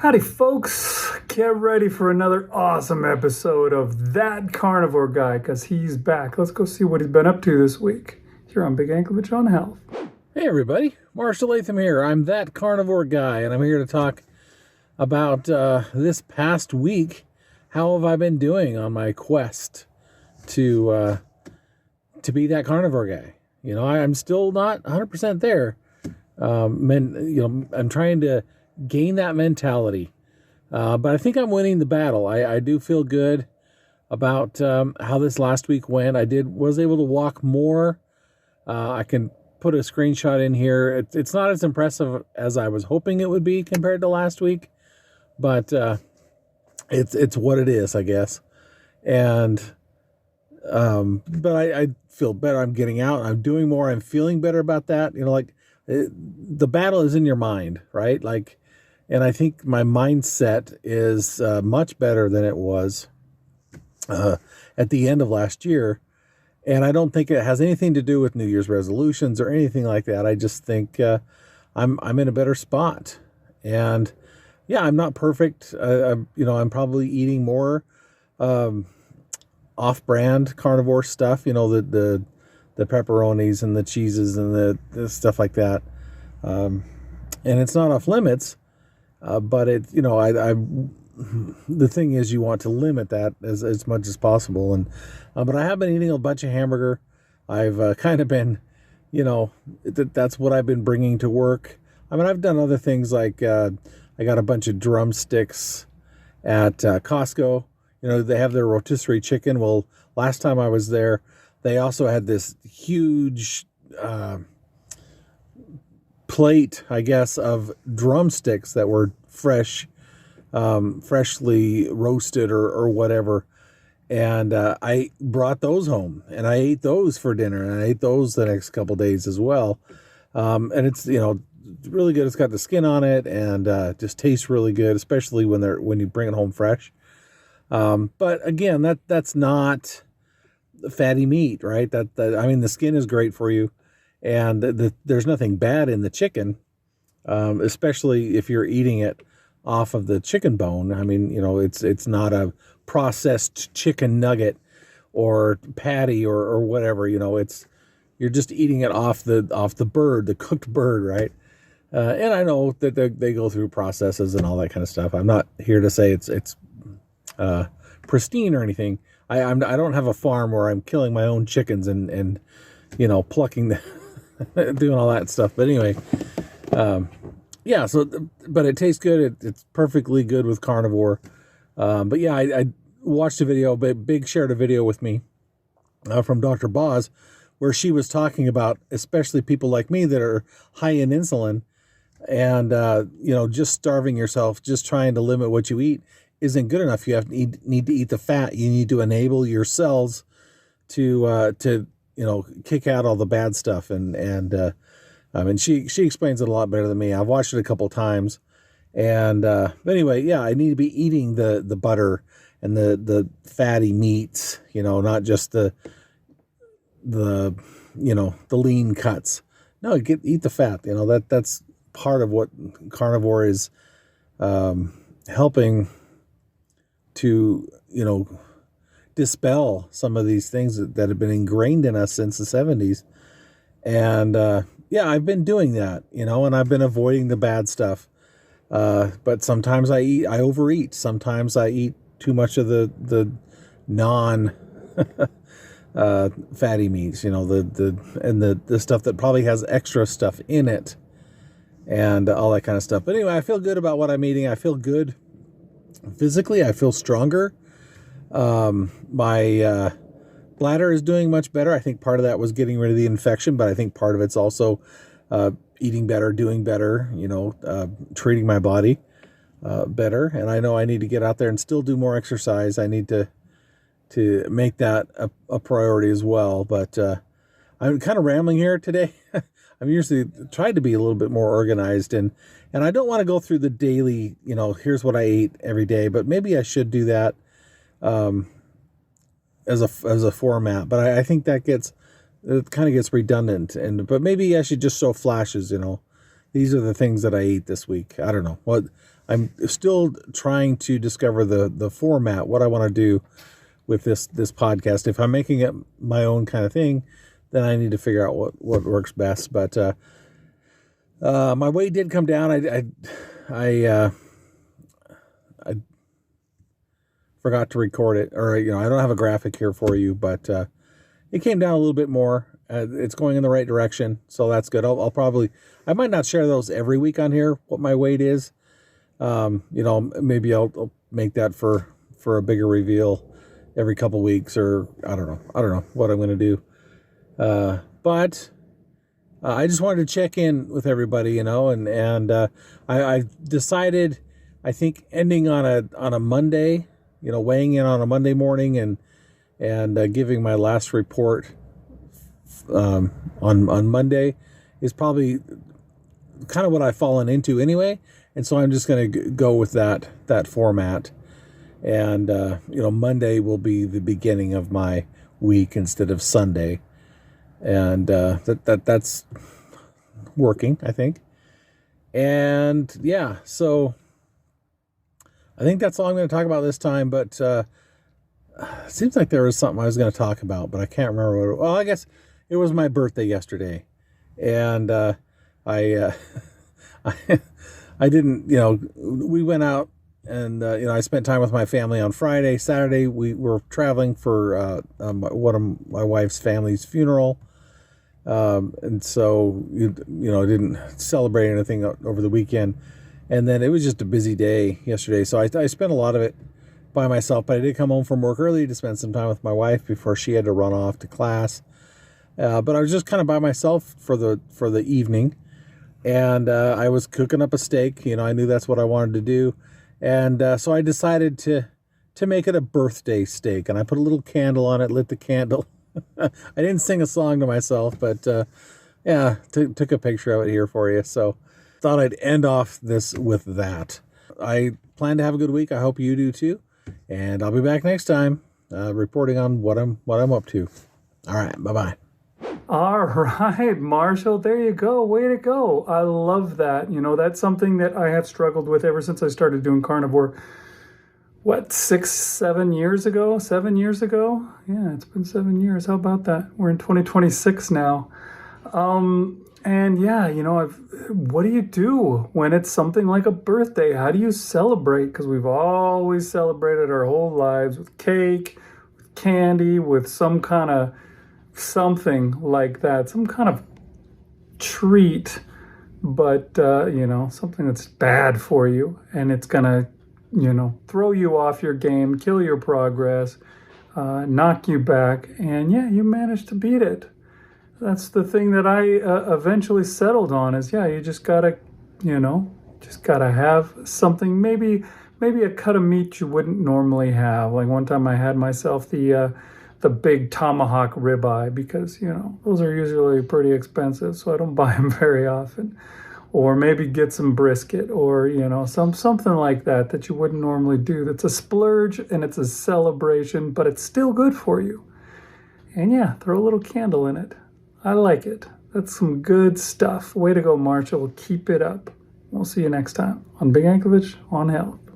Howdy, folks. Get ready for another awesome episode of That Carnivore Guy, because he's back. Let's go see what he's been up to this week here on Big Anklevich on Health. Hey, everybody. Marshal here. I'm That Carnivore Guy, and I'm here to talk about this past week. How have I been doing on my quest to be that carnivore guy? You know, I'm still not 100% there. I'm trying to gain that mentality. But I think I'm winning the battle. I do feel good about how this last week went. Was able to walk more. I can put a screenshot in here. It's not as impressive as I was hoping it would be compared to last week, but it's what it is, I guess. And but I feel better. I'm getting out. I'm doing more. I'm feeling better about that. You know, the battle is in your mind, right? And I think my mindset is much better than it was at the end of last year. And I don't think it has anything to do with New Year's resolutions or anything like that. I just think I'm in a better spot. And yeah, I'm not perfect. I'm probably eating more off-brand carnivore stuff. You know, the pepperonis and the cheeses and the stuff like that. And it's not off limits. But the thing is, you want to limit that as much as possible. And but I have been eating a bunch of hamburger. I've kind of been, that's what I've been bringing to work. I mean, I've done other things like I got a bunch of drumsticks at Costco. You know, they have their rotisserie chicken. Well, last time I was there, they also had this huge plate, I guess, of drumsticks that were freshly roasted or whatever. And I brought those home and I ate those for dinner, and I ate those the next couple days as well. And it's, really good. It's got the skin on it and just tastes really good, especially when you bring it home fresh. But again, that's not fatty meat, right? The skin is great for you. And there's nothing bad in the chicken, especially if you're eating it off of the chicken bone. I mean, it's not a processed chicken nugget or patty or whatever. You're just eating it off the bird, the cooked bird, right? And I know that they go through processes and all that kind of stuff. I'm not here to say it's pristine or anything. I don't have a farm where I'm killing my own chickens and plucking the doing all that stuff. But anyway, yeah, but it tastes good. It's perfectly good with carnivore. But yeah, I watched a video, Big shared a video with me from Dr. Boz, where she was talking about, especially people like me that are high in insulin and, just starving yourself, just trying to limit what you eat isn't good enough. You need to eat the fat. You need to enable your cells to kick out all the bad stuff. And she explains it a lot better than me. I've watched it a couple times. And but anyway, yeah, I need to be eating the butter and the fatty meats, not just the lean cuts. No, eat the fat. That's part of what carnivore is helping to, dispel some of these things that have been ingrained in us since the 70s. And yeah, I've been doing that, and I've been avoiding the bad stuff. But sometimes I overeat. Sometimes I eat too much of the non fatty meats, the stuff that probably has extra stuff in it and all that kind of stuff. But anyway, I feel good about what I'm eating. I feel good physically. I feel stronger. My bladder is doing much better. I think part of that was getting rid of the infection, but I think part of it's also eating better, doing better, treating my body better. And I know I need to get out there and still do more exercise. I need to make that a priority as well. But I'm kind of rambling here today. I'm usually tried to be a little bit more organized, and I don't want to go through the daily, here's what I ate every day, but maybe I should do that as a format. But I think that it kind of gets redundant, but maybe I should just show flashes, these are the things that I ate this week. I don't know what I'm still trying to discover the format, what I want to do with this podcast. If I'm making it my own kind of thing, then I need to figure out what works best. But my weight did come down. I forgot to record it, or I don't have a graphic here for you, but it came down a little bit more. It's going in the right direction, so that's good. I might not share those every week on here, what my weight is. Maybe I'll make that for a bigger reveal every couple weeks, or I don't know what I'm going to do. But I just wanted to check in with everybody, and I decided, I think ending on a Monday, weighing in on a Monday morning and giving my last report on Monday is probably kind of what I've fallen into anyway. And so I'm just going to go with that format. And, Monday will be the beginning of my week instead of Sunday. And that's working, I think. And yeah, so I think that's all I'm going to talk about this time. But it seems like there was something I was going to talk about, but I can't remember what it was. Well, I guess it was my birthday yesterday. And I didn't, we went out and, I spent time with my family on Friday. Saturday, we were traveling for one of my wife's family's funeral. And so, I didn't celebrate anything over the weekend. And then it was just a busy day yesterday. So I spent a lot of it by myself, but I did come home from work early to spend some time with my wife before she had to run off to class. But I was just kind of by myself for the evening. And I was cooking up a steak. I knew that's what I wanted to do. And so I decided to make it a birthday steak. And I put a little candle on it, lit the candle. I didn't sing a song to myself, but took a picture of it here for you. So thought I'd end off this with that. I plan to have a good week. I hope you do too. And I'll be back next time reporting on what I'm up to. All right. Bye-bye. All right, Marshall, there you go. Way to go. I love that. That's something that I have struggled with ever since I started doing carnivore. 7 years ago? 7 years ago? Yeah, it's been 7 years. How about that? We're in 2026 now. And yeah, what do you do when it's something like a birthday? How do you celebrate? Because we've always celebrated our whole lives with cake, with candy, with some kind of something like that, some kind of treat, but something that's bad for you, and it's gonna throw you off your game, kill your progress, knock you back, and yeah, you managed to beat it. That's the thing that I eventually settled on is, you just gotta have something, maybe a cut of meat you wouldn't normally have. Like one time I had myself the big tomahawk ribeye, because those are usually pretty expensive, so I don't buy them very often. Or maybe get some brisket, or something like that you wouldn't normally do. That's a splurge and it's a celebration, but it's still good for you. And yeah, throw a little candle in it. I like it. That's some good stuff. Way to go, Marshall. Keep it up. We'll see you next time on Big Anklevich on Health.